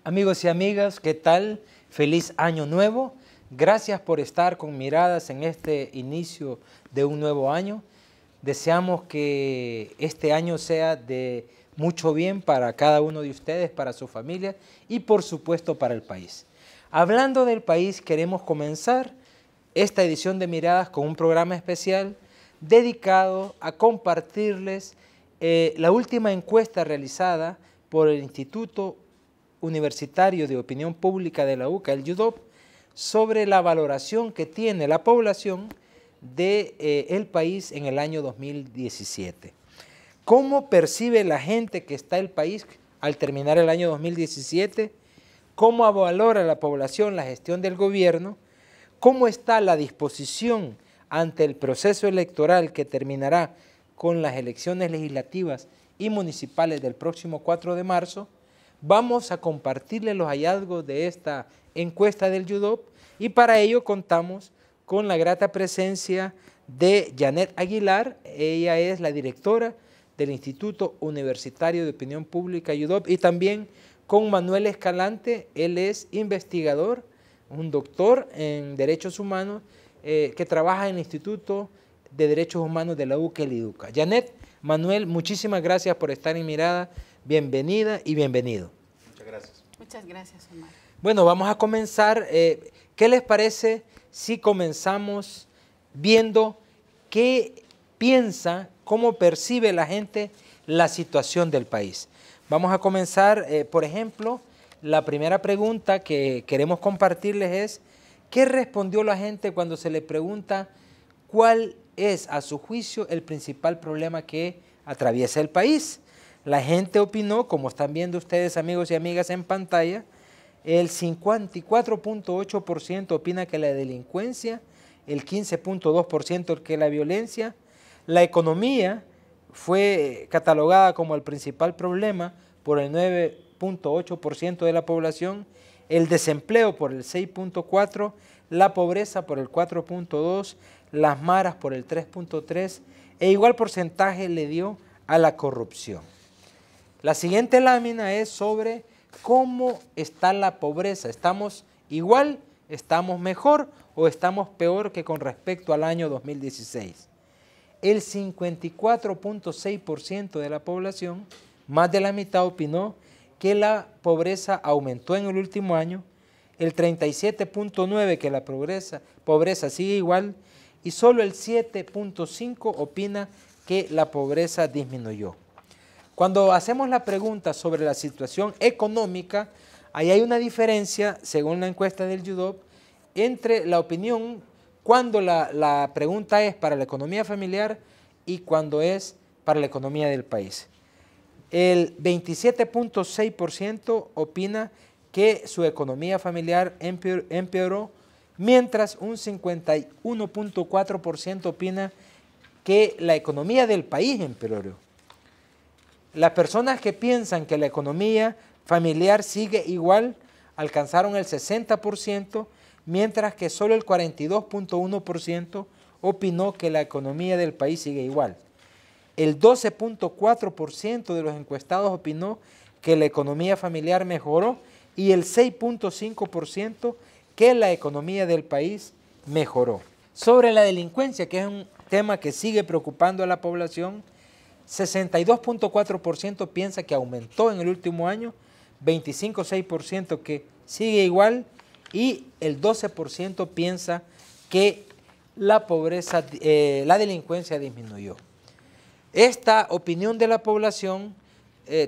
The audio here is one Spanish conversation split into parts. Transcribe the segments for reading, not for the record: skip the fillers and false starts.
Amigos y amigas, ¿qué tal? Feliz año nuevo. Gracias por estar con miradas en este inicio de un nuevo año. Deseamos que este año sea de mucho bien para cada uno de ustedes, para su familia y por supuesto para el país. Hablando del país, queremos comenzar esta edición de Miradas con un programa especial dedicado a compartirles la última encuesta realizada por el Instituto Universitario de Opinión Pública de la UCA, el IUDOP, sobre la valoración que tiene la población del país en el año 2017. ¿Cómo percibe la gente que está en el país al terminar el año 2017? ¿Cómo valora la población la gestión del gobierno? ¿Cómo está la disposición ante el proceso electoral que terminará con las elecciones legislativas y municipales del próximo 4 de marzo? Vamos a compartirles los hallazgos de esta encuesta del IUDOP y para ello contamos con la grata presencia de Janet Aguilar. Ella es la directora del Instituto Universitario de Opinión Pública IUDOP, y también con Manuel Escalante. Él es investigador, un doctor en Derechos Humanos que trabaja en el Instituto de Derechos Humanos de la UCA, el IDUCA. Janet, Manuel, muchísimas gracias por estar en Mirada. Bienvenida y bienvenido. Muchas gracias. Muchas gracias, Omar. Bueno, vamos a comenzar. ¿Qué les parece si comenzamos viendo qué piensa, cómo percibe la gente la situación del país? Vamos a comenzar, por ejemplo, la primera pregunta que queremos compartirles es: ¿qué respondió la gente cuando se le pregunta cuál es, a su juicio, el principal problema que atraviesa el país? La gente opinó, como están viendo ustedes, amigos y amigas, en pantalla, el 54.8% opina que la delincuencia, el 15.2% que la violencia, la economía fue catalogada como el principal problema por el 9.8% de la población, el desempleo por el 6.4%, la pobreza por el 4.2%, las maras por el 3.3%, e igual porcentaje le dio a la corrupción. La siguiente lámina es sobre cómo está la pobreza. ¿Estamos igual, estamos mejor o estamos peor que con respecto al año 2016? El 54.6% de la población, más de la mitad, opinó que la pobreza aumentó en el último año, el 37.9% que la pobreza sigue igual, y solo el 7.5% opina que la pobreza disminuyó. Cuando hacemos la pregunta sobre la situación económica, ahí hay una diferencia, según la encuesta del IUDOP, entre la opinión cuando la pregunta es para la economía familiar y cuando es para la economía del país. El 27.6% opina que su economía familiar empeoró, mientras un 51.4% opina que la economía del país empeoró. Las personas que piensan que la economía familiar sigue igual alcanzaron el 60%, mientras que solo el 42.1% opinó que la economía del país sigue igual. El 12.4% de los encuestados opinó que la economía familiar mejoró y el 6.5% que la economía del país mejoró. Sobre la delincuencia, que es un tema que sigue preocupando a la población, 62.4% piensa que aumentó en el último año, 25.6% que sigue igual y el 12% piensa que la pobreza, la delincuencia disminuyó. Esta opinión de la población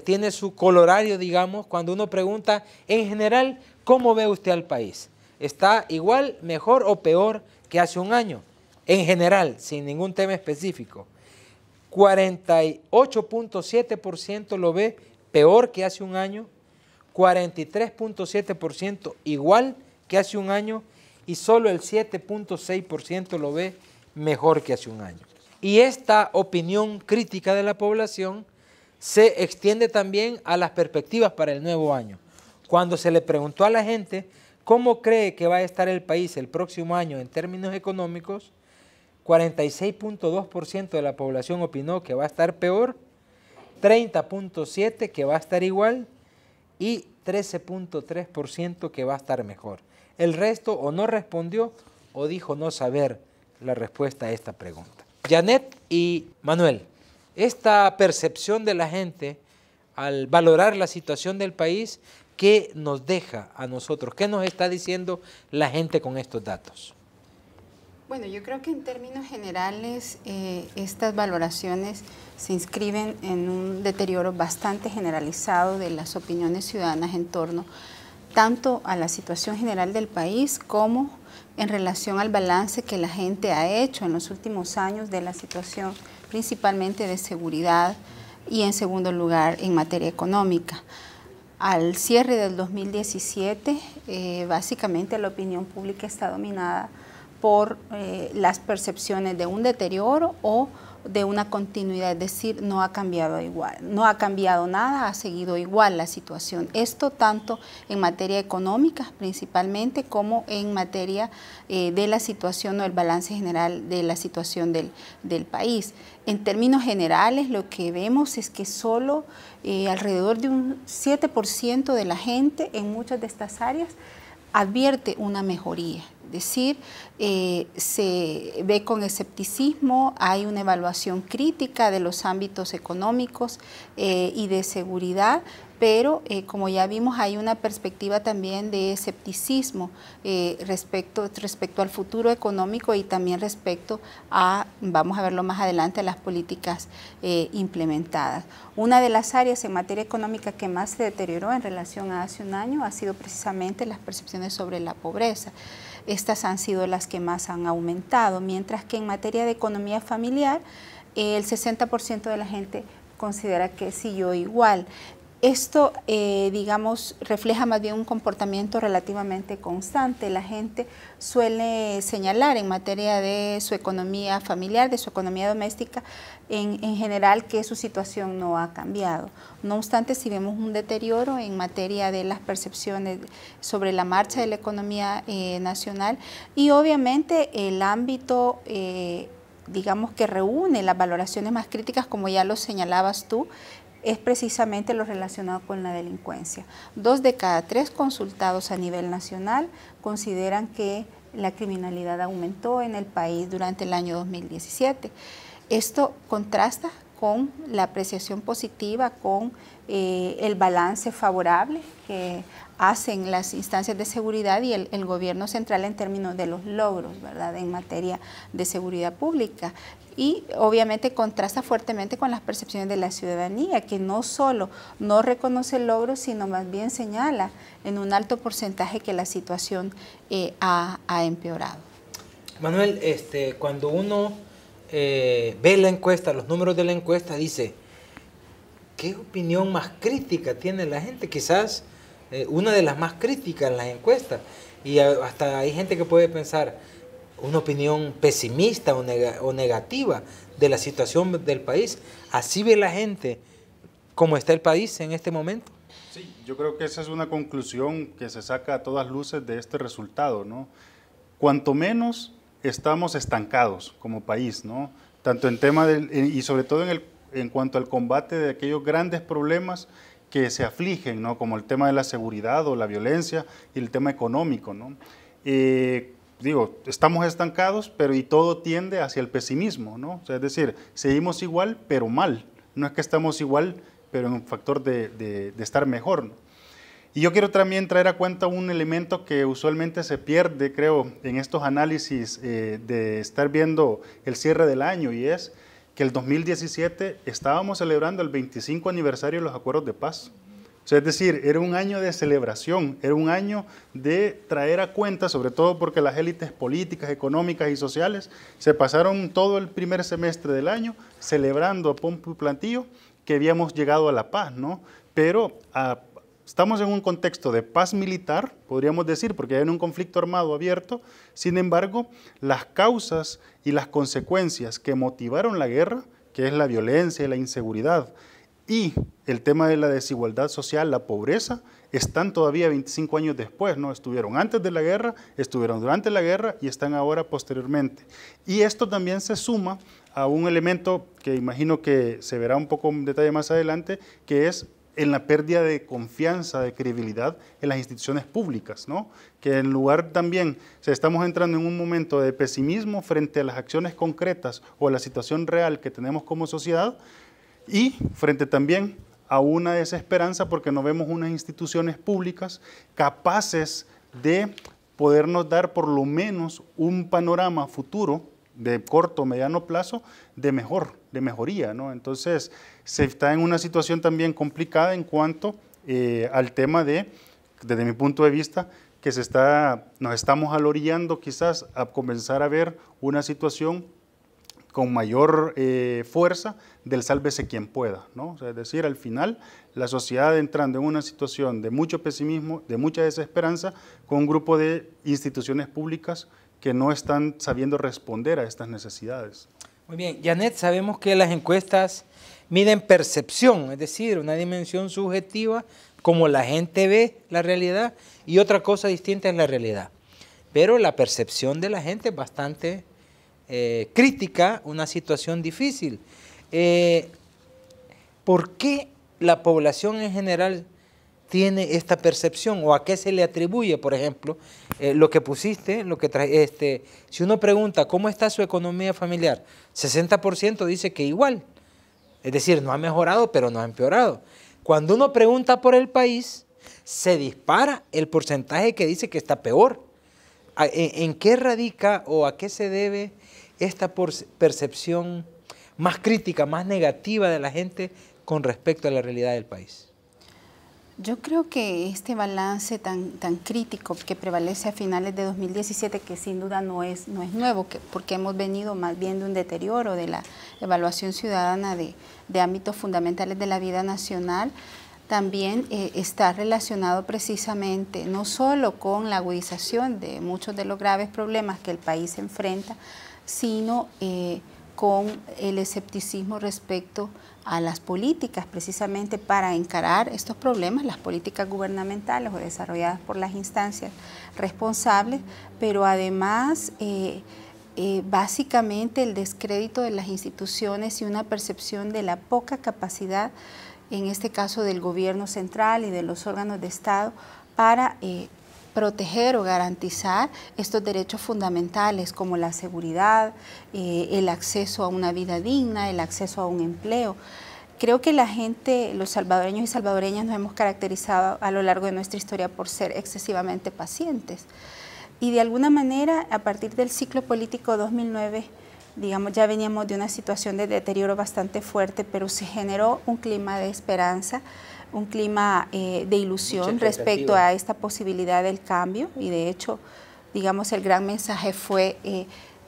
tiene su colorario, digamos, cuando uno pregunta en general, ¿cómo ve usted al país? ¿Está igual, mejor o peor que hace un año? En general, sin ningún tema específico. 48.7% lo ve peor que hace un año, 43.7% igual que hace un año y solo el 7.6% lo ve mejor que hace un año. Y esta opinión crítica de la población se extiende también a las perspectivas para el nuevo año. Cuando se le preguntó a la gente cómo cree que va a estar el país el próximo año en términos económicos, 46.2% de la población opinó que va a estar peor, 30.7% que va a estar igual y 13.3% que va a estar mejor. El resto o no respondió o dijo no saber la respuesta a esta pregunta. Janet y Manuel, esta percepción de la gente al valorar la situación del país, ¿qué nos deja a nosotros? ¿Qué nos está diciendo la gente con estos datos? Bueno, yo creo que en términos generales estas valoraciones se inscriben en un deterioro bastante generalizado de las opiniones ciudadanas en torno tanto a la situación general del país como en relación al balance que la gente ha hecho en los últimos años de la situación principalmente de seguridad y en segundo lugar en materia económica. Al cierre del 2017, básicamente la opinión pública está dominada por las percepciones de un deterioro o de una continuidad, es decir, no ha cambiado igual, no ha cambiado nada, ha seguido igual la situación. Esto tanto en materia económica principalmente como en materia de la situación o el balance general de la situación del país. En términos generales lo que vemos es que solo alrededor de un 7% de la gente en muchas de estas áreas advierte una mejoría. Es decir, se ve con escepticismo, hay una evaluación crítica de los ámbitos económicos y de seguridad, pero como ya vimos hay una perspectiva también de escepticismo respecto al futuro económico y también respecto a, vamos a verlo más adelante, a las políticas implementadas. Una de las áreas en materia económica que más se deterioró en relación a hace un año ha sido precisamente las percepciones sobre la pobreza. Estas han sido las que más han aumentado, mientras que en materia de economía familiar, el 60% de la gente considera que siguió igual. Esto, digamos, refleja más bien un comportamiento relativamente constante. La gente suele señalar en materia de su economía familiar, de su economía doméstica, en general que su situación no ha cambiado. No obstante, si vemos un deterioro en materia de las percepciones sobre la marcha de la economía nacional y obviamente el ámbito, digamos, que reúne las valoraciones más críticas, como ya lo señalabas tú, es precisamente lo relacionado con la delincuencia. 2 de cada 3 consultados a nivel nacional consideran que la criminalidad aumentó en el país durante el año 2017. Esto contrasta con la apreciación positiva, con el balance favorable que hacen las instancias de seguridad y el gobierno central en términos de los logros, ¿verdad?, en materia de seguridad pública. Y obviamente contrasta fuertemente con las percepciones de la ciudadanía, que no solo no reconoce logros, sino más bien señala en un alto porcentaje que la situación ha empeorado. Manuel, cuando uno ve la encuesta, los números de la encuesta, dice, ¿qué opinión más crítica tiene la gente? Quizás una de las más críticas en las encuestas. Y hasta hay gente que puede pensar una opinión pesimista o negativa de la situación del país. ¿Así ve la gente cómo está el país en este momento? Sí, yo creo que esa es una conclusión que se saca a todas luces de este resultado, ¿no? Cuanto menos estamos estancados como país, ¿no? Tanto en tema y sobre todo en cuanto al combate de aquellos grandes problemas que se afligen, ¿no?, como el tema de la seguridad o la violencia y el tema económico, ¿no? Digo, estamos estancados, pero y todo tiende hacia el pesimismo, ¿no? O sea, es decir, seguimos igual, pero mal. No es que estamos igual, pero en un factor de estar mejor, ¿no? Y yo quiero también traer a cuenta un elemento que usualmente se pierde, creo, en estos análisis de estar viendo el cierre del año, y es que el 2017 estábamos celebrando el 25 aniversario de los acuerdos de paz. O sea, es decir, era un año de celebración, era un año de traer a cuenta, sobre todo porque las élites políticas, económicas y sociales se pasaron todo el primer semestre del año celebrando a pompo y platillo que habíamos llegado a la paz, ¿no? Pero estamos en un contexto de paz militar, podríamos decir, porque hay un conflicto armado abierto. Sin embargo, las causas y las consecuencias que motivaron la guerra, que es la violencia y la inseguridad, y el tema de la desigualdad social, la pobreza, están todavía 25 años después, ¿no? Estuvieron antes de la guerra, estuvieron durante la guerra y están ahora posteriormente. Y esto también se suma a un elemento que imagino que se verá un poco en detalle más adelante, que es en la pérdida de confianza, de credibilidad en las instituciones públicas, ¿no? Que en lugar también, o sea, estamos entrando en un momento de pesimismo frente a las acciones concretas o a la situación real que tenemos como sociedad y frente también a una desesperanza porque no vemos unas instituciones públicas capaces de podernos dar por lo menos un panorama futuro de corto o mediano plazo de mejoría, ¿no? Entonces, se está en una situación también complicada en cuanto al tema de, desde mi punto de vista, que nos estamos alorillando quizás a comenzar a ver una situación con mayor fuerza del sálvese quien pueda, ¿no? O sea, es decir, al final la sociedad entrando en una situación de mucho pesimismo, de mucha desesperanza, con un grupo de instituciones públicas que no están sabiendo responder a estas necesidades. Muy bien, Janet, sabemos que las encuestas miden percepción, es decir, una dimensión subjetiva, como la gente ve la realidad, y otra cosa distinta es la realidad. Pero la percepción de la gente es bastante crítica, una situación difícil. ¿Por qué la población en general tiene esta percepción o a qué se le atribuye? Por ejemplo, lo que pusiste, si uno pregunta cómo está su economía familiar, 60% dice que igual, es decir, no ha mejorado pero no ha empeorado. Cuando uno pregunta por el país, se dispara el porcentaje que dice que está peor. ¿En qué radica o a qué se debe esta percepción más crítica, más negativa de la gente con respecto a la realidad del país? Yo creo que este balance tan crítico que prevalece a finales de 2017, que sin duda no es nuevo, porque hemos venido más bien de un deterioro de la evaluación ciudadana de ámbitos fundamentales de la vida nacional, también está relacionado precisamente no solo con la agudización de muchos de los graves problemas que el país enfrenta, sino con el escepticismo respecto a las políticas precisamente para encarar estos problemas, las políticas gubernamentales o desarrolladas por las instancias responsables, pero además básicamente el descrédito de las instituciones y una percepción de la poca capacidad, en este caso del gobierno central y de los órganos de Estado, para proteger o garantizar estos derechos fundamentales como la seguridad, el acceso a una vida digna, el acceso a un empleo. Creo que la gente, los salvadoreños y salvadoreñas nos hemos caracterizado a lo largo de nuestra historia por ser excesivamente pacientes. Y de alguna manera, a partir del ciclo político 2009, digamos, ya veníamos de una situación de deterioro bastante fuerte, pero se generó un clima de esperanza, un clima de ilusión respecto a esta posibilidad del cambio, y de hecho, digamos, el gran mensaje fue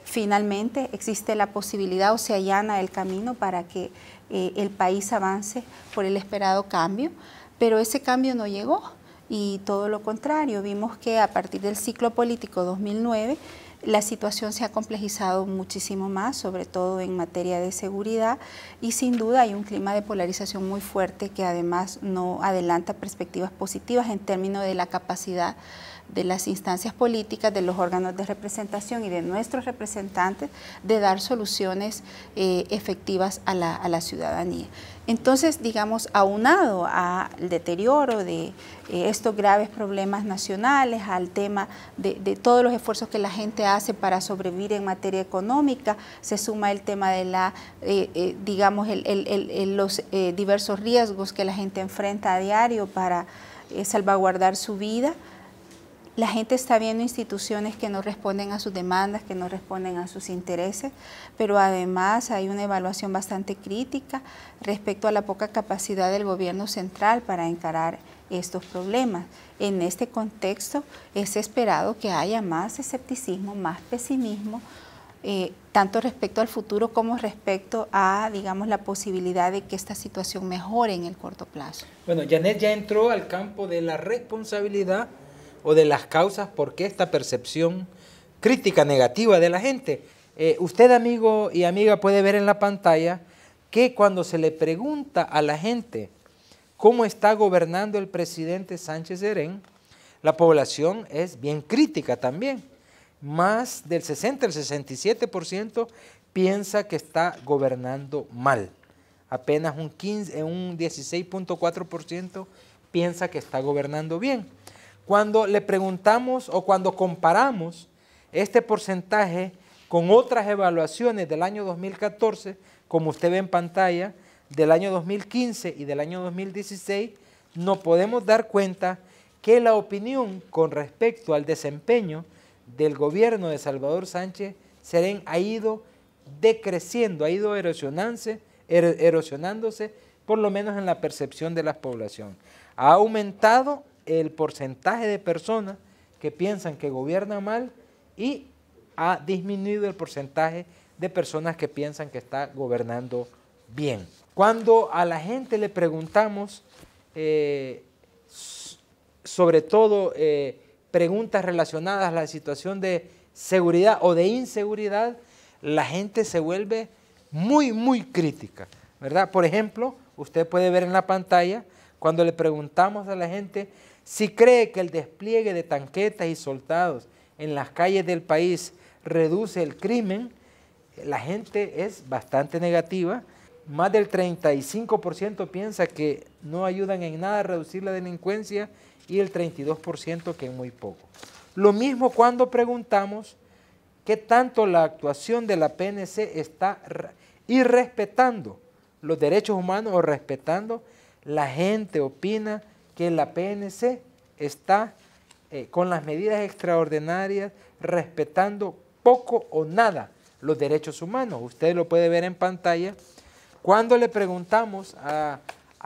finalmente existe la posibilidad o se allana el camino para que el país avance por el esperado cambio, pero ese cambio no llegó y todo lo contrario, vimos que a partir del ciclo político 2009 la situación se ha complejizado muchísimo más, sobre todo en materia de seguridad, y sin duda hay un clima de polarización muy fuerte que además no adelanta perspectivas positivas en términos de la capacidad de las instancias políticas, de los órganos de representación y de nuestros representantes de dar soluciones efectivas a la ciudadanía. Entonces, digamos, aunado al deterioro de estos graves problemas nacionales, al tema de todos los esfuerzos que la gente hace para sobrevivir en materia económica, se suma el tema de digamos, los diversos riesgos que la gente enfrenta a diario para salvaguardar su vida. La gente está viendo instituciones que no responden a sus demandas, que no responden a sus intereses, pero además hay una evaluación bastante crítica respecto a la poca capacidad del gobierno central para encarar estos problemas. En este contexto es esperado que haya más escepticismo, más pesimismo, tanto respecto al futuro como respecto a, digamos, la posibilidad de que esta situación mejore en el corto plazo. Bueno, Janet ya entró al campo de la responsabilidad o de las causas por qué esta percepción crítica negativa de la gente. Usted, amigo y amiga, puede ver en la pantalla que cuando se le pregunta a la gente cómo está gobernando el presidente Sánchez Serén, la población es bien crítica también. Más del 60 al 67% piensa que está gobernando mal. apenas un 16.4% piensa que está gobernando bien. Cuando le preguntamos o cuando comparamos este porcentaje con otras evaluaciones del año 2014, como usted ve en pantalla, del año 2015 y del año 2016, nos podemos dar cuenta que la opinión con respecto al desempeño del gobierno de Salvador Sánchez Serén ha ido decreciendo, ha ido erosionándose, por lo menos en la percepción de la población. Ha aumentado el porcentaje de personas que piensan que gobierna mal y ha disminuido el porcentaje de personas que piensan que está gobernando bien. Cuando a la gente le preguntamos, sobre todo preguntas relacionadas a la situación de seguridad o de inseguridad, la gente se vuelve muy crítica, ¿verdad? Por ejemplo, usted puede ver en la pantalla, cuando le preguntamos a la gente si cree que el despliegue de tanquetas y soldados en las calles del país reduce el crimen, la gente es bastante negativa. Más del 35% piensa que no ayudan en nada a reducir la delincuencia y el 32% que en muy poco. Lo mismo cuando preguntamos qué tanto la actuación de la PNC está irrespetando los derechos humanos o respetando, la gente opina que la PNC está con las medidas extraordinarias respetando poco o nada los derechos humanos. Usted lo puede ver en pantalla. Cuando le preguntamos a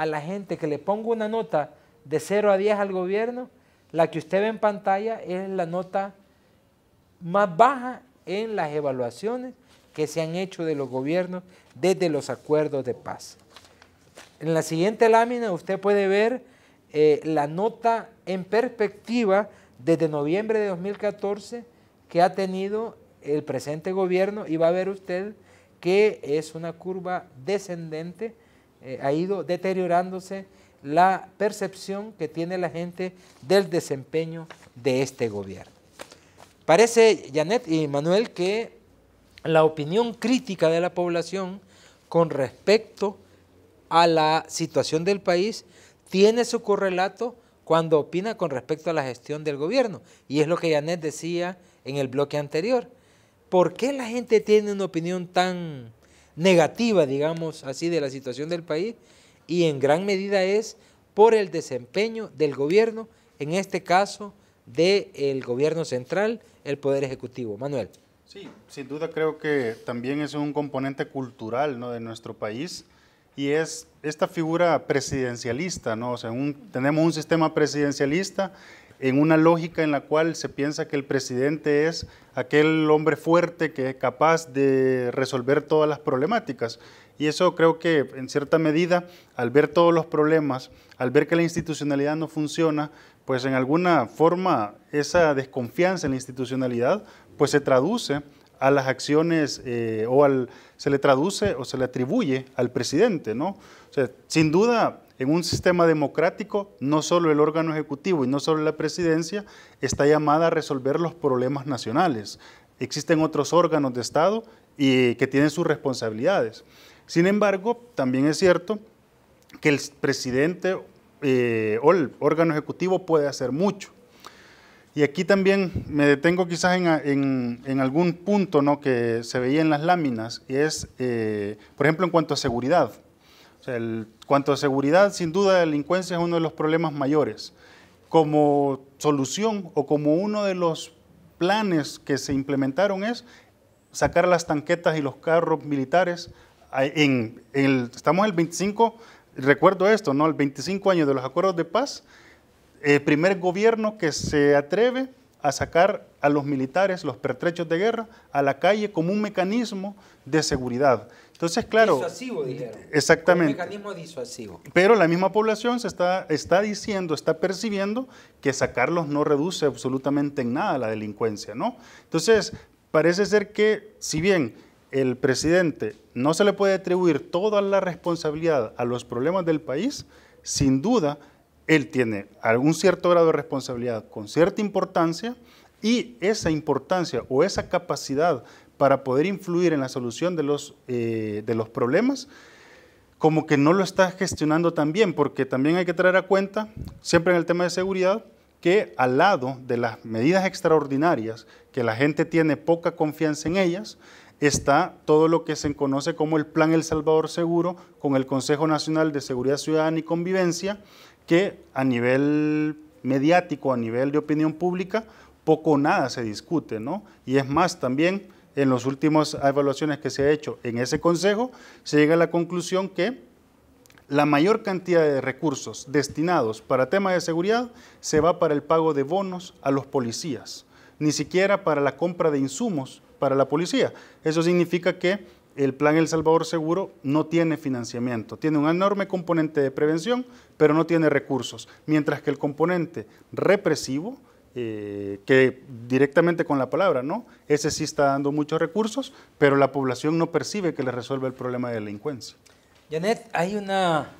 la gente que le ponga una nota de 0 a 10 al gobierno, la que usted ve en pantalla es la nota más baja en las evaluaciones que se han hecho de los gobiernos desde los acuerdos de paz. En la siguiente lámina usted puede ver la nota en perspectiva desde noviembre de 2014 que ha tenido el presente gobierno, y va a ver usted que es una curva descendente, ha ido deteriorándose la percepción que tiene la gente del desempeño de este gobierno. Parece, Janet y Manuel, que la opinión crítica de la población con respecto a la situación del país tiene su correlato cuando opina con respecto a la gestión del gobierno, y es lo que Janet decía en el bloque anterior. ¿Por qué la gente tiene una opinión tan negativa, digamos así, de la situación del país? Y en gran medida es por el desempeño del gobierno, en este caso del gobierno central, el Poder Ejecutivo. Manuel. Sí, sin duda creo que también es un componente cultural, ¿no?, de nuestro país, y es esta figura presidencialista, ¿no? O sea, tenemos un sistema presidencialista en una lógica en la cual se piensa que el presidente es aquel hombre fuerte que es capaz de resolver todas las problemáticas. Y eso creo que en cierta medida, al ver todos los problemas, al ver que la institucionalidad no funciona, pues en alguna forma esa desconfianza en la institucionalidad pues se traduce a las acciones se le traduce o se le atribuye al presidente, ¿no? O sea, sin duda, en un sistema democrático, no solo el órgano ejecutivo y no solo la presidencia está llamada a resolver los problemas nacionales. Existen otros órganos de Estado que tienen sus responsabilidades. Sin embargo, también es cierto que el presidente o el órgano ejecutivo puede hacer mucho. Y aquí también me detengo quizás en algún punto, ¿no?, que se veía en las láminas, y es, por ejemplo, en cuanto a seguridad. O sea, cuanto a seguridad, sin duda, la delincuencia es uno de los problemas mayores. Como solución o como uno de los planes que se implementaron es sacar las tanquetas y los carros militares. Estamos en el 25, recuerdo esto, ¿no?, el 25 años de los acuerdos de paz, el primer gobierno que se atreve a sacar a los militares, los pertrechos de guerra, a la calle como un mecanismo de seguridad. Entonces, claro. Disuasivo, dijeron. Exactamente. Un mecanismo disuasivo. Pero la misma población está diciendo, está percibiendo que sacarlos no reduce absolutamente en nada la delincuencia, ¿no? Entonces, parece ser que, si bien el presidente no se le puede atribuir toda la responsabilidad a los problemas del país, sin duda, él tiene algún cierto grado de responsabilidad con cierta importancia, y esa importancia o esa capacidad para poder influir en la solución de los problemas como que no lo está gestionando tan bien, porque también hay que traer a cuenta, siempre en el tema de seguridad, que al lado de las medidas extraordinarias, que la gente tiene poca confianza en ellas, está todo lo que se conoce como el Plan El Salvador Seguro, con el Consejo Nacional de Seguridad Ciudadana y Convivencia, que a nivel mediático, a nivel de opinión pública, poco o nada se discute, ¿no? Y es más, también en las últimas evaluaciones que se ha hecho en ese consejo, se llega a la conclusión que la mayor cantidad de recursos destinados para temas de seguridad se va para el pago de bonos a los policías, ni siquiera para la compra de insumos para la policía. Eso significa que el Plan El Salvador Seguro no tiene financiamiento, tiene un enorme componente de prevención, pero no tiene recursos, mientras que el componente represivo, que directamente con la palabra, ¿no? Ese sí está dando muchos recursos, pero la población no percibe que le resuelve el problema de delincuencia. Janet, hay una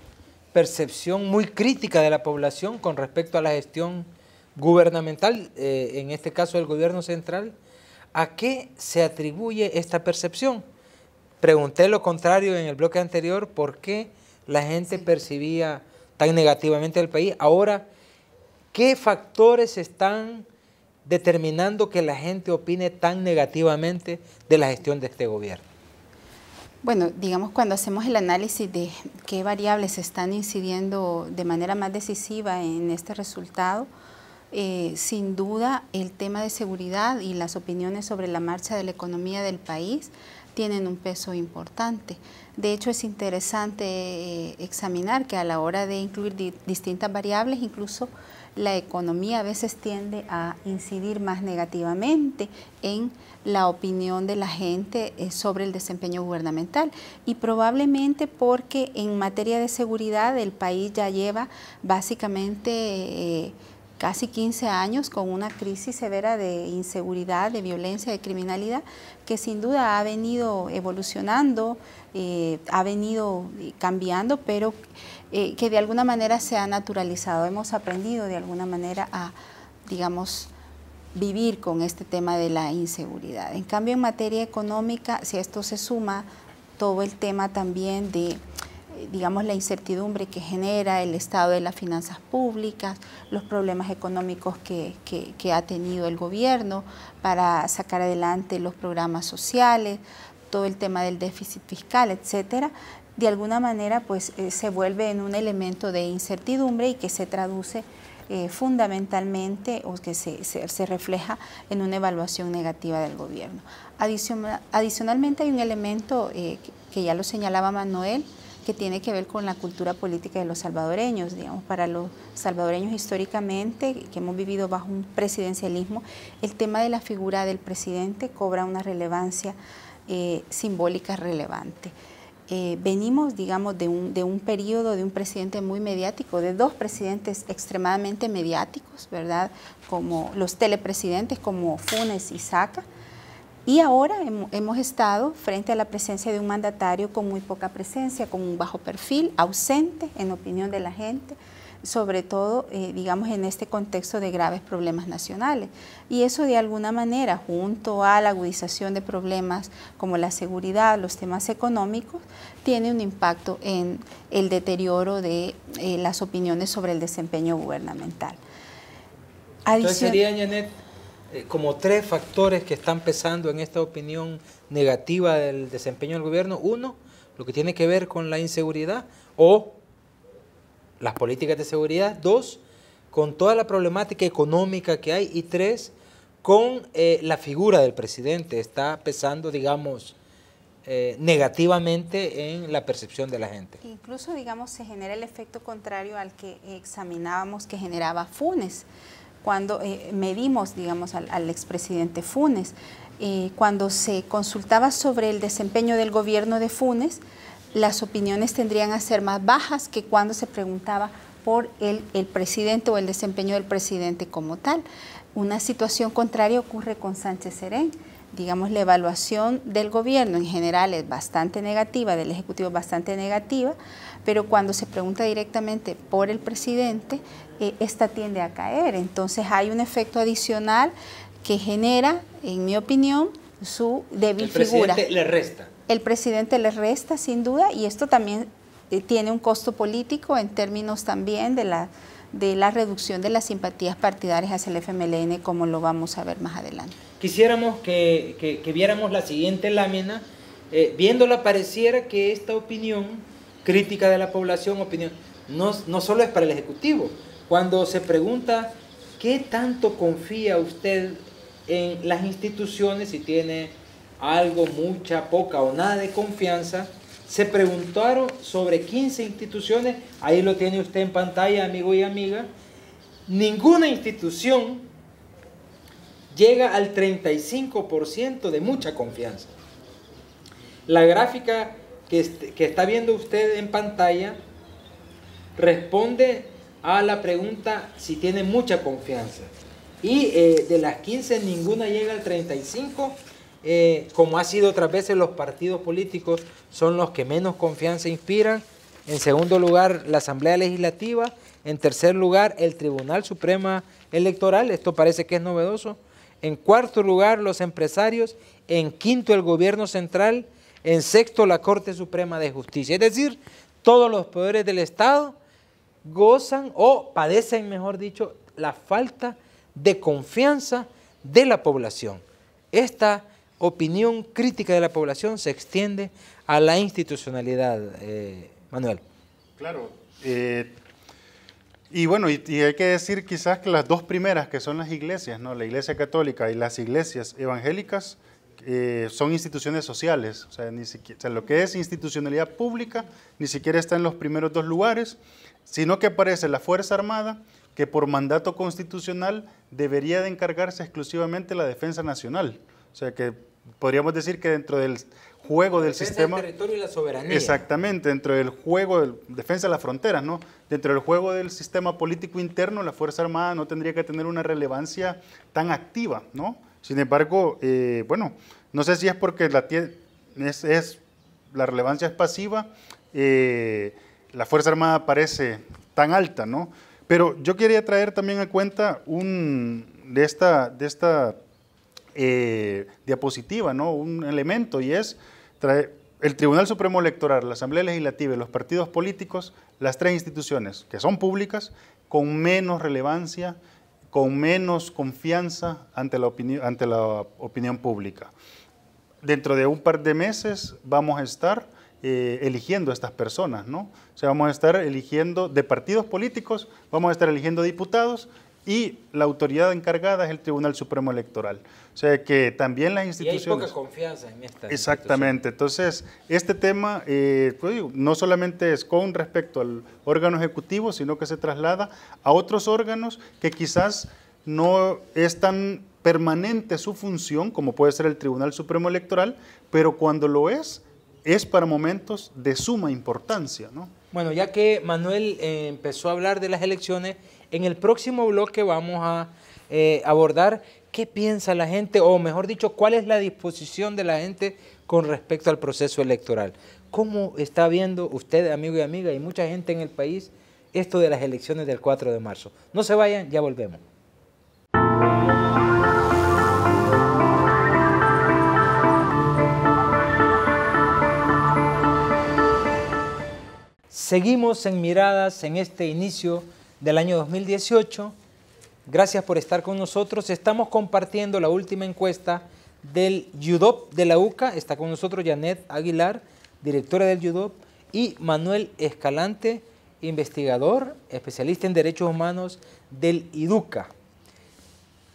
percepción muy crítica de la población con respecto a la gestión gubernamental, en este caso del gobierno central. ¿A qué se atribuye esta percepción? Pregunté lo contrario en el bloque anterior, ¿por qué la gente percibía tan negativamente al país? Ahora, ¿qué factores están determinando que la gente opine tan negativamente de la gestión de este gobierno? Bueno, digamos, cuando hacemos el análisis de qué variables están incidiendo de manera más decisiva en este resultado, sin duda el tema de seguridad y las opiniones sobre la marcha de la economía del país tienen un peso importante. De hecho, es interesante examinar que a la hora de incluir distintas variables, incluso la economía a veces tiende a incidir más negativamente en la opinión de la gente sobre el desempeño gubernamental, y probablemente porque en materia de seguridad el país ya lleva básicamente casi 15 años con una crisis severa de inseguridad, de violencia, de criminalidad, que sin duda ha venido evolucionando, ha venido cambiando, pero que de alguna manera se ha naturalizado. Hemos aprendido de alguna manera a, digamos, vivir con este tema de la inseguridad. En cambio, en materia económica, si a esto se suma todo el tema también de, digamos, la incertidumbre que genera el estado de las finanzas públicas, los problemas económicos que ha tenido el gobierno para sacar adelante los programas sociales, todo el tema del déficit fiscal, etcétera, de alguna manera pues se vuelve en un elemento de incertidumbre y que se traduce fundamentalmente o que se refleja en una evaluación negativa del gobierno. Adicionalmente hay un elemento que ya lo señalaba Manuel, que tiene que ver con la cultura política de los salvadoreños. Digamos, para los salvadoreños históricamente, que hemos vivido bajo un presidencialismo, el tema de la figura del presidente cobra una relevancia simbólica relevante. Venimos, digamos, de un periodo de un presidente muy mediático, de dos presidentes extremadamente mediáticos, ¿verdad? Como los telepresidentes como Funes y Saca. Y ahora hemos estado frente a la presencia de un mandatario con muy poca presencia, con un bajo perfil, ausente en opinión de la gente, sobre todo, digamos, en este contexto de graves problemas nacionales. Y eso de alguna manera, junto a la agudización de problemas como la seguridad, los temas económicos, tiene un impacto en el deterioro de las opiniones sobre el desempeño gubernamental. Entonces sería, Janet, como tres factores que están pesando en esta opinión negativa del desempeño del gobierno. Uno, lo que tiene que ver con la inseguridad o las políticas de seguridad. Dos, con toda la problemática económica que hay. Y tres, con la figura del presidente. Está pesando, digamos, negativamente en la percepción de la gente. Incluso, digamos, se genera el efecto contrario al que examinábamos que generaba Funes. Cuando medimos, digamos, al expresidente Funes, cuando se consultaba sobre el desempeño del gobierno de Funes, las opiniones tendrían a ser más bajas que cuando se preguntaba por el presidente o el desempeño del presidente como tal. Una situación contraria ocurre con Sánchez Serén. Digamos, la evaluación del gobierno en general es bastante negativa, del Ejecutivo es bastante negativa, pero cuando se pregunta directamente por el presidente, esta tiende a caer. Entonces hay un efecto adicional que genera, en mi opinión, su débil figura. El presidente le resta. El presidente le resta, sin duda, y esto también tiene un costo político en términos también de la reducción de las simpatías partidarias hacia el FMLN, como lo vamos a ver más adelante. Quisiéramos que viéramos la siguiente lámina. Viéndola pareciera que esta opinión crítica de la población, no solo es para el Ejecutivo. Cuando se pregunta qué tanto confía usted en las instituciones, si tiene algo, mucha, poca o nada de confianza, se preguntaron sobre 15 instituciones, ahí lo tiene usted en pantalla, amigo y amiga. Ninguna institución llega al 35% de mucha confianza. La gráfica que está viendo usted en pantalla responde a la pregunta si tiene mucha confianza. Y de las 15 ninguna llega al 35%. Como ha sido otras veces, los partidos políticos son los que menos confianza inspiran. En segundo lugar, la Asamblea Legislativa. En tercer lugar, el Tribunal Supremo Electoral. Esto parece que es novedoso. En cuarto lugar, los empresarios. En quinto, el gobierno central. En sexto, la Corte Suprema de Justicia. Es decir, todos los poderes del Estado gozan o padecen, mejor dicho, la falta de confianza de la población. Esta opinión crítica de la población se extiende a la institucionalidad, Manuel. Claro. Y bueno, y hay que decir quizás que las dos primeras, que son las iglesias, ¿no? La Iglesia Católica y las iglesias evangélicas, son instituciones sociales. O sea, lo que es institucionalidad pública ni siquiera está en los primeros dos lugares, sino que aparece la Fuerza Armada, que por mandato constitucional debería de encargarse exclusivamente de la defensa nacional. O sea que podríamos decir que dentro del juego del sistema... del territorio y la soberanía. Exactamente, dentro del juego de defensa de las fronteras, ¿no? Dentro del juego del sistema político interno, la Fuerza Armada no tendría que tener una relevancia tan activa, ¿no? Sin embargo, bueno, no sé si es porque la relevancia es pasiva, la Fuerza Armada parece tan alta, ¿no? Pero yo quería traer también a cuenta de esta diapositiva, ¿no? Un elemento, y es el Tribunal Supremo Electoral, la Asamblea Legislativa y los partidos políticos, las tres instituciones que son públicas, con menos relevancia, con menos confianza ante la opinión pública. Dentro de un par de meses vamos a estar eligiendo a estas personas, ¿no? O sea, vamos a estar eligiendo de partidos políticos, vamos a estar eligiendo diputados, y la autoridad encargada es el Tribunal Supremo Electoral. O sea que también las instituciones... Y hay poca confianza en esta Exactamente. Entonces, este tema pues, no solamente es con respecto al órgano ejecutivo, sino que se traslada a otros órganos que quizás no es tan permanente su función, como puede ser el Tribunal Supremo Electoral, pero cuando lo es para momentos de suma importancia, ¿no? Bueno, ya que Manuel empezó a hablar de las elecciones, en el próximo bloque vamos a abordar qué piensa la gente, o mejor dicho, cuál es la disposición de la gente con respecto al proceso electoral. ¿Cómo está viendo usted, amigo y amiga, y mucha gente en el país, esto de las elecciones del 4 de marzo? No se vayan, ya volvemos. Seguimos en Miradas en este inicio del año 2018. Gracias por estar con nosotros. Estamos compartiendo la última encuesta del YUDOP de la UCA. Está con nosotros Janet Aguilar, directora del YUDOP, y Manuel Escalante, investigador, especialista en derechos humanos del IDUCA.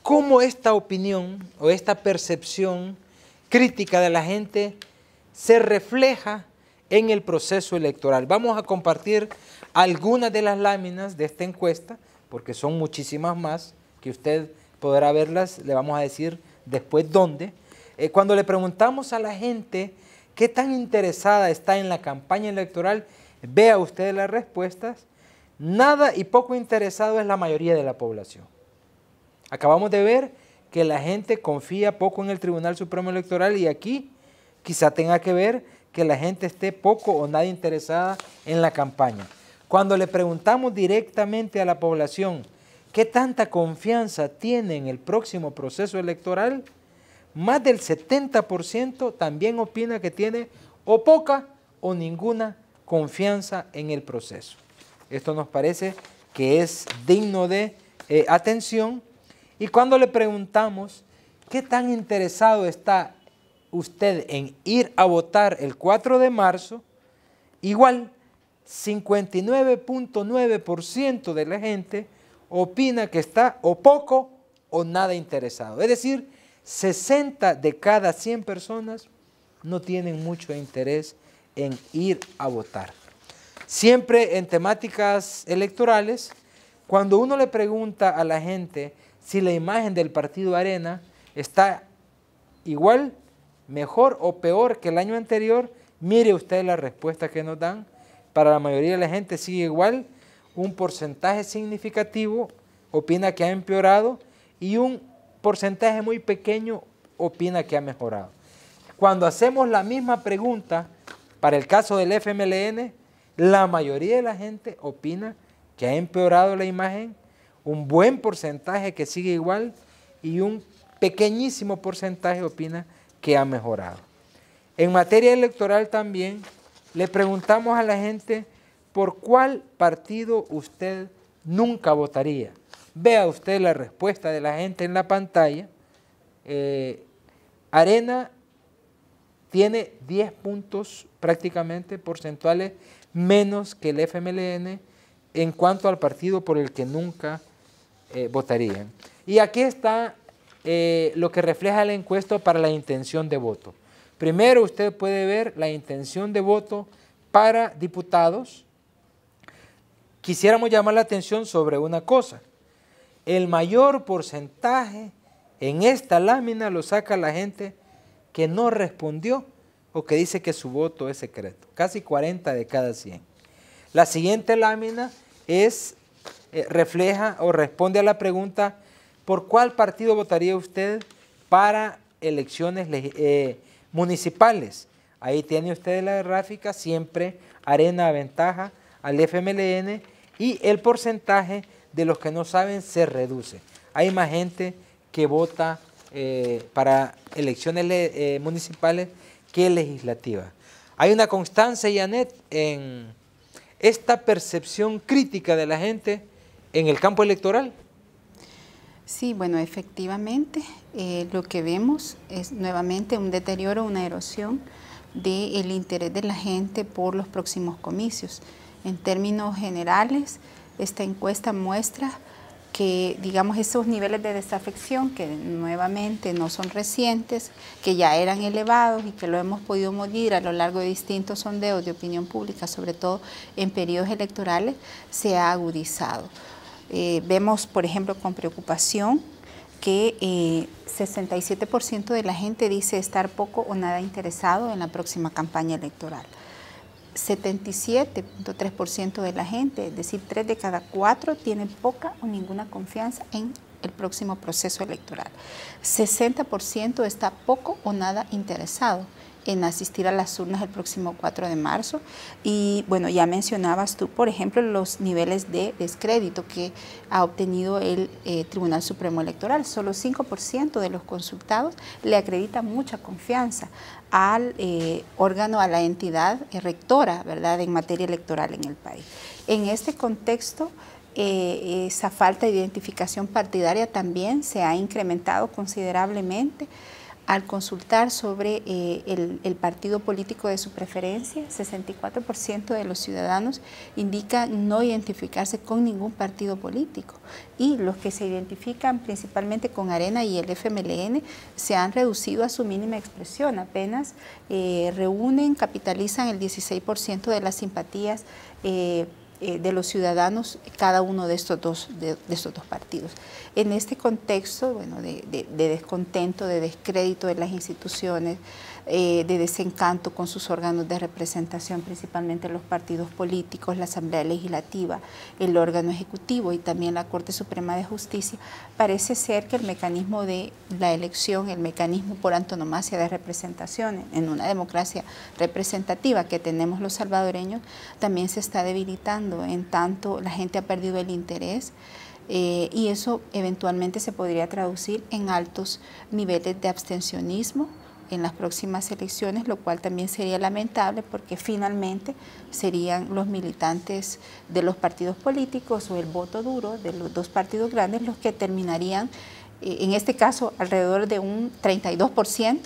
¿Cómo esta opinión o esta percepción crítica de la gente se refleja en el proceso electoral? Vamos a compartir algunas de las láminas de esta encuesta, porque son muchísimas más, que usted podrá verlas, le vamos a decir después dónde. Cuando le preguntamos a la gente qué tan interesada está en la campaña electoral, vea usted las respuestas, nada y poco interesado es la mayoría de la población. Acabamos de ver que la gente confía poco en el Tribunal Supremo Electoral, y aquí quizá tenga que ver que la gente esté poco o nada interesada en la campaña. Cuando le preguntamos directamente a la población qué tanta confianza tiene en el próximo proceso electoral, más del 70% también opina que tiene o poca o ninguna confianza en el proceso. Esto nos parece que es digno de atención. Y cuando le preguntamos qué tan interesado está usted en ir a votar el 4 de marzo, igual 59.9% de la gente opina que está o poco o nada interesado. Es decir, 60 de cada 100 personas no tienen mucho interés en ir a votar. Siempre en temáticas electorales, cuando uno le pregunta a la gente si la imagen del partido Arena está igual, mejor o peor que el año anterior, mire usted la respuesta que nos dan. Para la mayoría de la gente sigue igual, un porcentaje significativo opina que ha empeorado y un porcentaje muy pequeño opina que ha mejorado. Cuando hacemos la misma pregunta para el caso del FMLN, la mayoría de la gente opina que ha empeorado la imagen, un buen porcentaje que sigue igual y un pequeñísimo porcentaje opina que ha mejorado. En materia electoral también le preguntamos a la gente por cuál partido usted nunca votaría. Vea usted la respuesta de la gente en la pantalla. Arena tiene 10 puntos prácticamente porcentuales menos que el FMLN en cuanto al partido por el que nunca votarían. Y aquí está lo que refleja la encuesta para la intención de voto. Primero usted puede ver la intención de voto para diputados. Quisiéramos llamar la atención sobre una cosa. El mayor porcentaje en esta lámina lo saca la gente que no respondió o que dice que su voto es secreto. Casi 40 de cada 100. La siguiente lámina refleja o responde a la pregunta ¿por cuál partido votaría usted para elecciones municipales? Ahí tiene usted la gráfica, siempre Arena aventaja al FMLN y el porcentaje de los que no saben se reduce. Hay más gente que vota para elecciones municipales que legislativas. Hay una constancia, Janet, en esta percepción crítica de la gente en el campo electoral. Sí, bueno, efectivamente, lo que vemos es nuevamente un deterioro, una erosión del interés de la gente por los próximos comicios. En términos generales, esta encuesta muestra que, digamos, esos niveles de desafección, que nuevamente no son recientes, que ya eran elevados y que lo hemos podido medir a lo largo de distintos sondeos de opinión pública, sobre todo en periodos electorales, se ha agudizado. Vemos, por ejemplo, con preocupación que 67% de la gente dice estar poco o nada interesado en la próxima campaña electoral. 77.3% de la gente, es decir, 3 de cada 4 tienen poca o ninguna confianza en el próximo proceso electoral. 60% está poco o nada interesado en asistir a las urnas el próximo 4 de marzo. Y bueno, ya mencionabas tú, por ejemplo, los niveles de descrédito que ha obtenido el Tribunal Supremo Electoral. Solo 5% de los consultados le acreditan mucha confianza al órgano, a la entidad rectora, ¿verdad?, en materia electoral en el país. En este contexto, esa falta de identificación partidaria también se ha incrementado considerablemente. Al consultar sobre el partido político de su preferencia, 64% de los ciudadanos indican no identificarse con ningún partido político, y los que se identifican principalmente con Arena y el FMLN se han reducido a su mínima expresión, apenas capitalizan el 16% de las simpatías de los ciudadanos cada uno de estos dos partidos. En este contexto, bueno, de descontento, de descrédito de las instituciones, de desencanto con sus órganos de representación, principalmente los partidos políticos, la Asamblea Legislativa, el órgano ejecutivo y también la Corte Suprema de Justicia, parece ser que el mecanismo de la elección, el mecanismo por antonomasia de representación en una democracia representativa que tenemos los salvadoreños, también se está debilitando, en tanto la gente ha perdido el interés y eso eventualmente se podría traducir en altos niveles de abstencionismo en las próximas elecciones, lo cual también sería lamentable porque finalmente serían los militantes de los partidos políticos o el voto duro de los dos partidos grandes los que terminarían, en este caso alrededor de un 32%,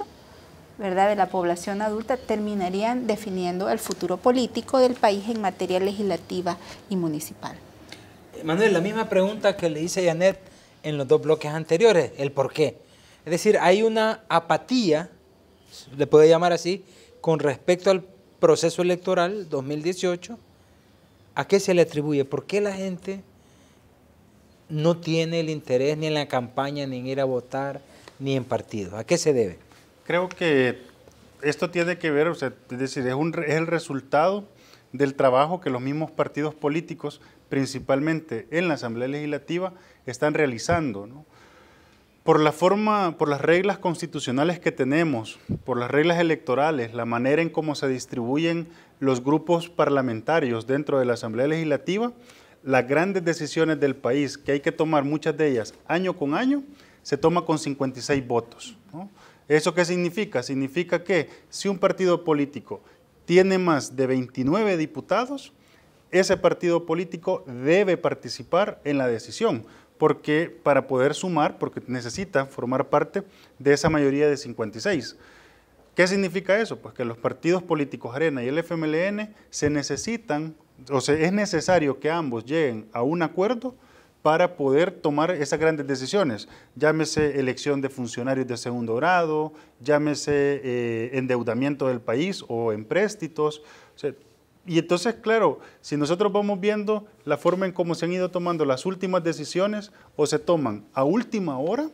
¿verdad?, de la población adulta, terminarían definiendo el futuro político del país en materia legislativa y municipal. Manuel, la misma pregunta que le hice a Janet en los dos bloques anteriores, el por qué. Es decir, hay una apatía, le puede llamar así, con respecto al proceso electoral 2018. ¿A qué se le atribuye? ¿Por qué la gente no tiene el interés ni en la campaña, ni en ir a votar, ni en partidos? ¿A qué se debe? Creo que esto tiene que ver, o sea, es decir, es el resultado del trabajo que los mismos partidos políticos, principalmente en la Asamblea Legislativa, están realizando, ¿no? Por las reglas constitucionales que tenemos, por las reglas electorales, la manera en cómo se distribuyen los grupos parlamentarios dentro de la Asamblea Legislativa, las grandes decisiones del país, que hay que tomar muchas de ellas año con año, se toma con 56 votos, ¿no? ¿Eso qué significa? Significa que si un partido político tiene más de 29 diputados, ese partido político debe participar en la decisión, porque para poder sumar, porque necesita formar parte de esa mayoría de 56. ¿Qué significa eso? Pues que los partidos políticos Arena y el FMLN se necesitan, o sea, es necesario que ambos lleguen a un acuerdo para poder tomar esas grandes decisiones, llámese elección de funcionarios de segundo grado, llámese endeudamiento del país o empréstitos. O sea, y entonces, claro, si nosotros vamos viendo la forma en cómo se han ido tomando las últimas decisiones, o se toman a última hora,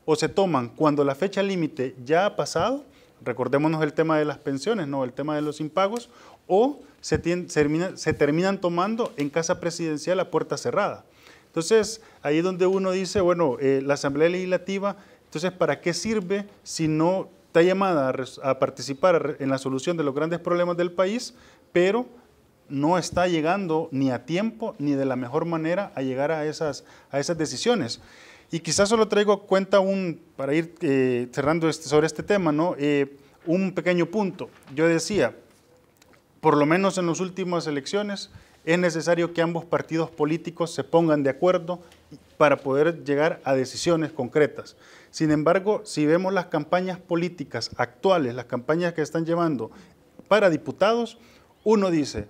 o se toman cuando la fecha límite ya ha pasado, recordémonos el tema de las pensiones, ¿no?, el tema de los impagos, o se terminan tomando en casa presidencial a puerta cerrada. Entonces, ahí es donde uno dice, bueno, la Asamblea Legislativa, entonces, ¿para qué sirve si no está llamada a participar en la solución de los grandes problemas del país, pero no está llegando ni a tiempo ni de la mejor manera a llegar a esas decisiones? Y quizás solo traigo cuenta para ir cerrando sobre este tema, ¿no? Un pequeño punto. Yo decía, por lo menos en las últimas elecciones, es necesario que ambos partidos políticos se pongan de acuerdo para poder llegar a decisiones concretas. Sin embargo, si vemos las campañas políticas actuales, las campañas que están llevando para diputados, uno dice,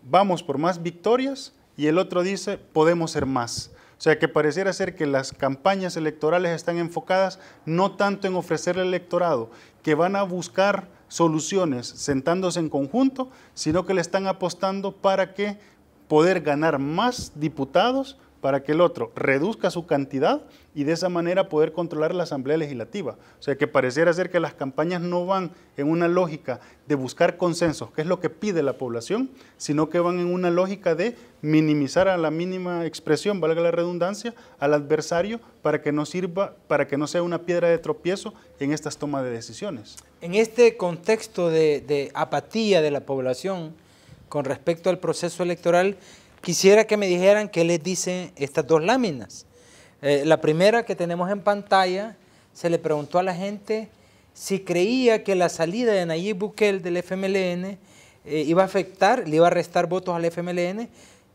vamos por más victorias, y el otro dice, podemos ser más. O sea, que pareciera ser que las campañas electorales están enfocadas no tanto en ofrecerle al electorado que van a buscar soluciones sentándose en conjunto, sino que le están apostando para que poder ganar más diputados, para que el otro reduzca su cantidad y de esa manera poder controlar la Asamblea Legislativa. O sea, que pareciera ser que las campañas no van en una lógica de buscar consensos, que es lo que pide la población, sino que van en una lógica de minimizar a la mínima expresión, valga la redundancia, al adversario para que no sirva, para que no sea una piedra de tropiezo en estas tomas de decisiones. En este contexto de apatía de la población con respecto al proceso electoral, quisiera que me dijeran qué les dicen estas dos láminas. La primera que tenemos en pantalla, se le preguntó a la gente si creía que la salida de Nayib Bukele del FMLN iba a afectar, le iba a restar votos al FMLN.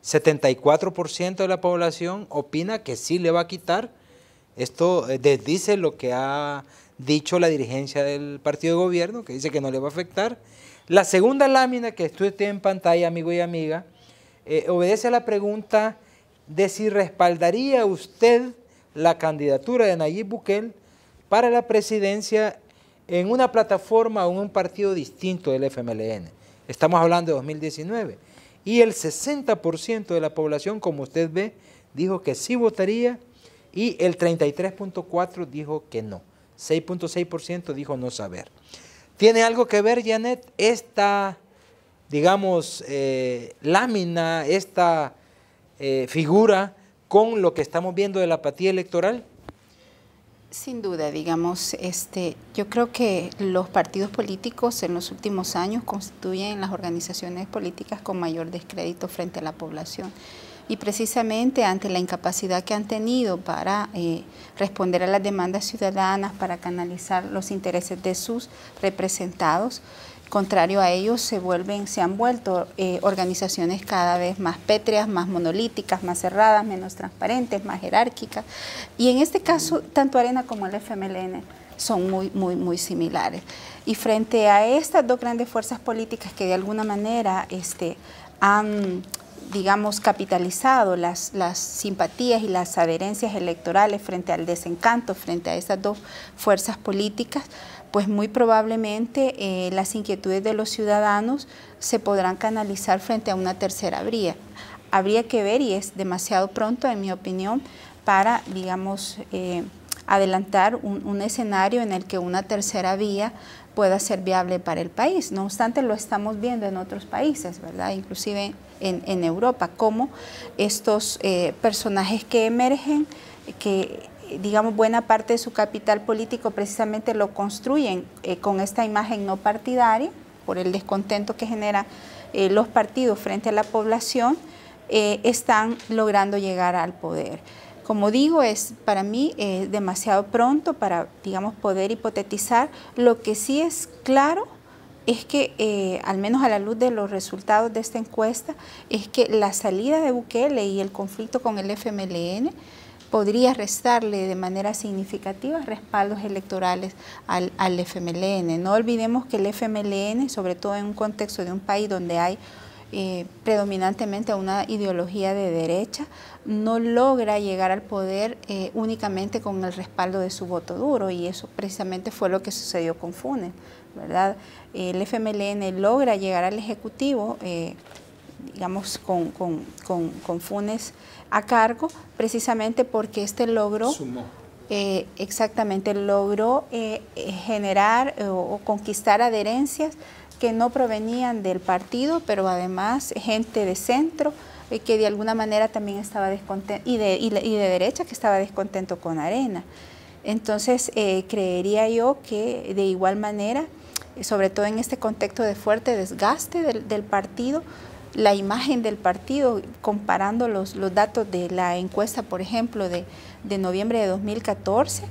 74% de la población opina que sí le va a quitar. Esto desdice lo que ha dicho la dirigencia del partido de gobierno, que dice que no le va a afectar. La segunda lámina que usted tiene en pantalla, amigo y amiga, obedece a la pregunta de si respaldaría usted la candidatura de Nayib Bukele para la presidencia en una plataforma o en un partido distinto del FMLN. Estamos hablando de 2019. Y el 60% de la población, como usted ve, dijo que sí votaría, y el 33.4% dijo que no. 6.6% dijo no saber. ¿Tiene algo que ver, Janet, esta, digamos, lámina, esta figura con lo que estamos viendo de la apatía electoral? Sin duda, digamos, yo creo que los partidos políticos en los últimos años constituyen las organizaciones políticas con mayor descrédito frente a la población. y precisamente ante la incapacidad que han tenido para responder a las demandas ciudadanas, para canalizar los intereses de sus representados, contrario a ellos se han vuelto organizaciones cada vez más pétreas, más monolíticas, más cerradas, menos transparentes, más jerárquicas. Y en este caso, tanto Arena como el FMLN son muy similares. Y frente a estas dos grandes fuerzas políticas que de alguna manera han, digamos, capitalizado las simpatías y las adherencias electorales frente al desencanto, frente a esas dos fuerzas políticas, pues muy probablemente las inquietudes de los ciudadanos se podrán canalizar frente a una tercera vía. Habría que ver, y es demasiado pronto, en mi opinión, para, digamos, adelantar un escenario en el que una tercera vía pueda ser viable para el país. No obstante, lo estamos viendo en otros países, ¿verdad? Inclusive en Europa, como estos personajes que emergen, que digamos buena parte de su capital político precisamente lo construyen con esta imagen no partidaria, por el descontento que generan los partidos frente a la población, están logrando llegar al poder. Como digo, es para mí demasiado pronto para, digamos, poder hipotetizar. Lo que sí es claro es que, al menos a la luz de los resultados de esta encuesta, es que la salida de Bukele y el conflicto con el FMLN podría restarle de manera significativa respaldos electorales al FMLN. No olvidemos que el FMLN, sobre todo en un contexto de un país donde hay predominantemente una ideología de derecha, no logra llegar al poder únicamente con el respaldo de su voto duro, y eso precisamente fue lo que sucedió con Funes, ¿verdad? El FMLN logra llegar al Ejecutivo, digamos, con Funes a cargo, precisamente porque logró generar o conquistar adherencias que no provenían del partido, pero además gente de centro que de alguna manera también estaba descontento, y de derecha, que estaba descontento con Arena. Entonces, creería yo que de igual manera, sobre todo en este contexto de fuerte desgaste del partido, la imagen del partido, comparando los datos de la encuesta, por ejemplo, de noviembre de 2014,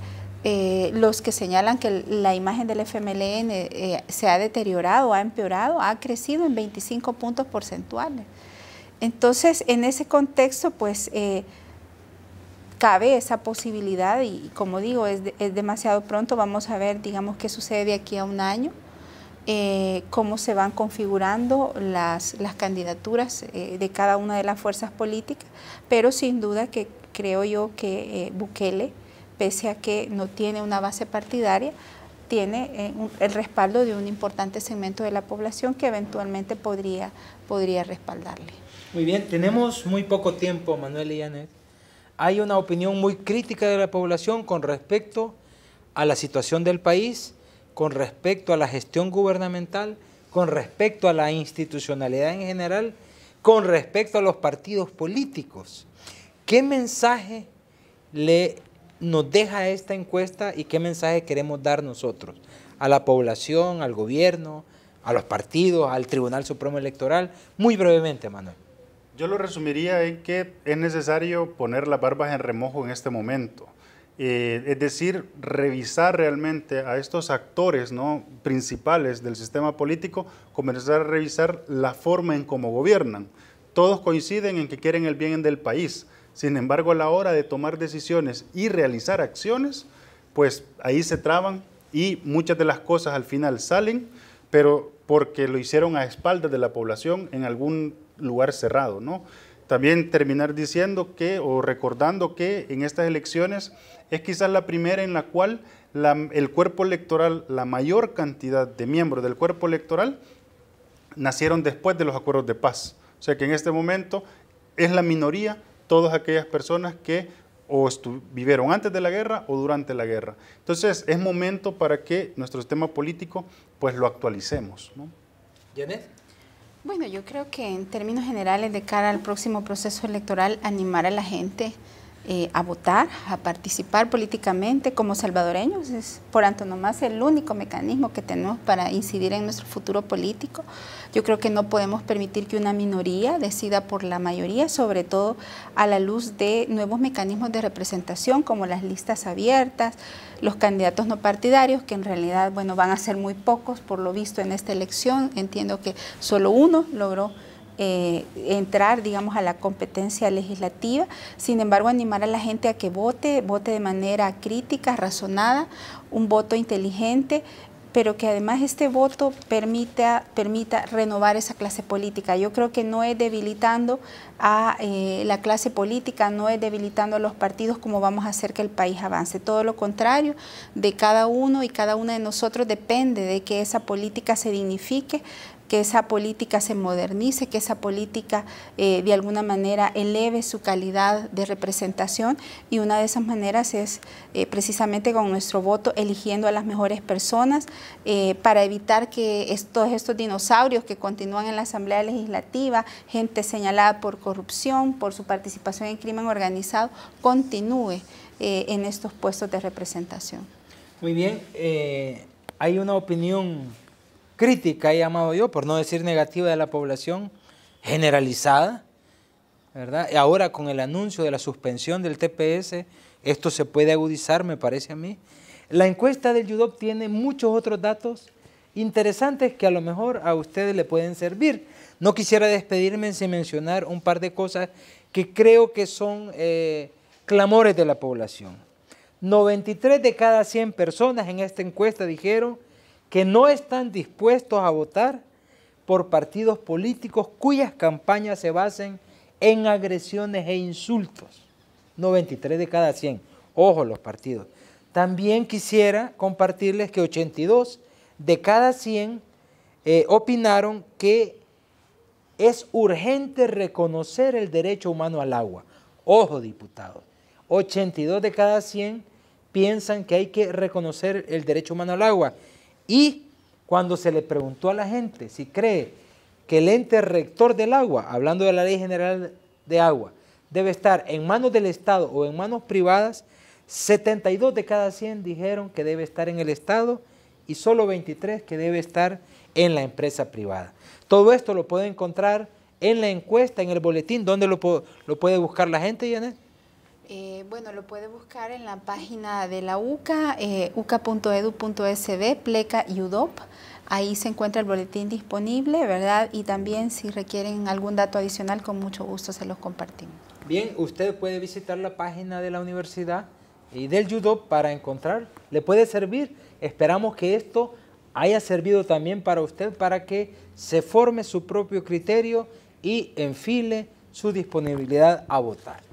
los que señalan que la imagen del FMLN se ha deteriorado, ha empeorado, ha crecido en 25 puntos porcentuales. Entonces, en ese contexto, pues, cabe esa posibilidad y, como digo, es demasiado pronto. Vamos a ver, digamos, qué sucede de aquí a un año, cómo se van configurando las candidaturas de cada una de las fuerzas políticas, pero sin duda que creo yo que Bukele, pese a que no tiene una base partidaria, tiene el respaldo de un importante segmento de la población que eventualmente podría respaldarle. Muy bien, tenemos muy poco tiempo, Manuel y Janet. Hay una opinión muy crítica de la población con respecto a la situación del país, con respecto a la gestión gubernamental, con respecto a la institucionalidad en general, con respecto a los partidos políticos. ¿Qué mensaje nos deja esta encuesta y qué mensaje queremos dar nosotros a la población, al gobierno, a los partidos, al Tribunal Supremo Electoral? Muy brevemente, Manuel. Yo lo resumiría en que es necesario poner las barbas en remojo en este momento. Es decir, revisar realmente a estos actores, ¿no?, principales del sistema político, comenzar a revisar la forma en cómo gobiernan. Todos coinciden en que quieren el bien del país. Sin embargo, a la hora de tomar decisiones y realizar acciones, pues ahí se traban y muchas de las cosas al final salen, pero porque lo hicieron a espaldas de la población en algún lugar cerrado, ¿no? También terminar diciendo que, o recordando que en estas elecciones es quizás la primera en la cual el cuerpo electoral, la mayor cantidad de miembros del cuerpo electoral nacieron después de los acuerdos de paz. O sea que en este momento es la minoría todas aquellas personas que o vivieron antes de la guerra o durante la guerra. Entonces es momento para que nuestro sistema político pues lo actualicemos, ¿no? ¿Janet? Bueno, yo creo que en términos generales, de cara al próximo proceso electoral, animar a la gente a votar, a participar políticamente como salvadoreños. Es por antonomasia el único mecanismo que tenemos para incidir en nuestro futuro político. Yo creo que no podemos permitir que una minoría decida por la mayoría, sobre todo a la luz de nuevos mecanismos de representación como las listas abiertas, los candidatos no partidarios, que en realidad, bueno, van a ser muy pocos por lo visto en esta elección. Entiendo que solo uno logró entrar, digamos, a la competencia legislativa. Sin embargo, animar a la gente a que vote de manera crítica, razonada, un voto inteligente, pero que además este voto permita renovar esa clase política. Yo creo que no es debilitando a la clase política, no es debilitando a los partidos como vamos a hacer que el país avance. Todo lo contrario, de cada uno y cada una de nosotros depende de que esa política se dignifique, que esa política se modernice, que esa política de alguna manera eleve su calidad de representación, y una de esas maneras es precisamente con nuestro voto eligiendo a las mejores personas para evitar que todos estos dinosaurios que continúan en la Asamblea Legislativa, gente señalada por corrupción, por su participación en crimen organizado, continúe en estos puestos de representación. Muy bien, hay una opinión crítica, he llamado yo, por no decir negativa, de la población generalizada, ¿verdad? Y ahora con el anuncio de la suspensión del TPS, esto se puede agudizar, me parece a mí. La encuesta del YUDOP tiene muchos otros datos interesantes que a lo mejor a ustedes le pueden servir. No quisiera despedirme sin mencionar un par de cosas que creo que son clamores de la población. 93 de cada 100 personas en esta encuesta dijeron que no están dispuestos a votar por partidos políticos cuyas campañas se basen en agresiones e insultos. 93 de cada 100. Ojo los partidos. También quisiera compartirles que 82 de cada 100 opinaron que es urgente reconocer el derecho humano al agua. Ojo, diputados. 82 de cada 100 piensan que hay que reconocer el derecho humano al agua. Y cuando se le preguntó a la gente si cree que el ente rector del agua, hablando de la Ley General de Agua, debe estar en manos del Estado o en manos privadas, 72 de cada 100 dijeron que debe estar en el Estado y solo 23 que debe estar en la empresa privada. Todo esto lo puede encontrar en la encuesta, en el boletín. ¿Dónde lo puede buscar la gente, Janet? Bueno, lo puede buscar en la página de la UCA, uca.edu.sb, pleca YUDOP. Ahí se encuentra el boletín disponible, ¿verdad? Y también si requieren algún dato adicional, con mucho gusto se los compartimos. Bien, usted puede visitar la página de la universidad y del YUDOP para encontrar, le puede servir. Esperamos que esto haya servido también para usted, para que se forme su propio criterio y enfile su disponibilidad a votar.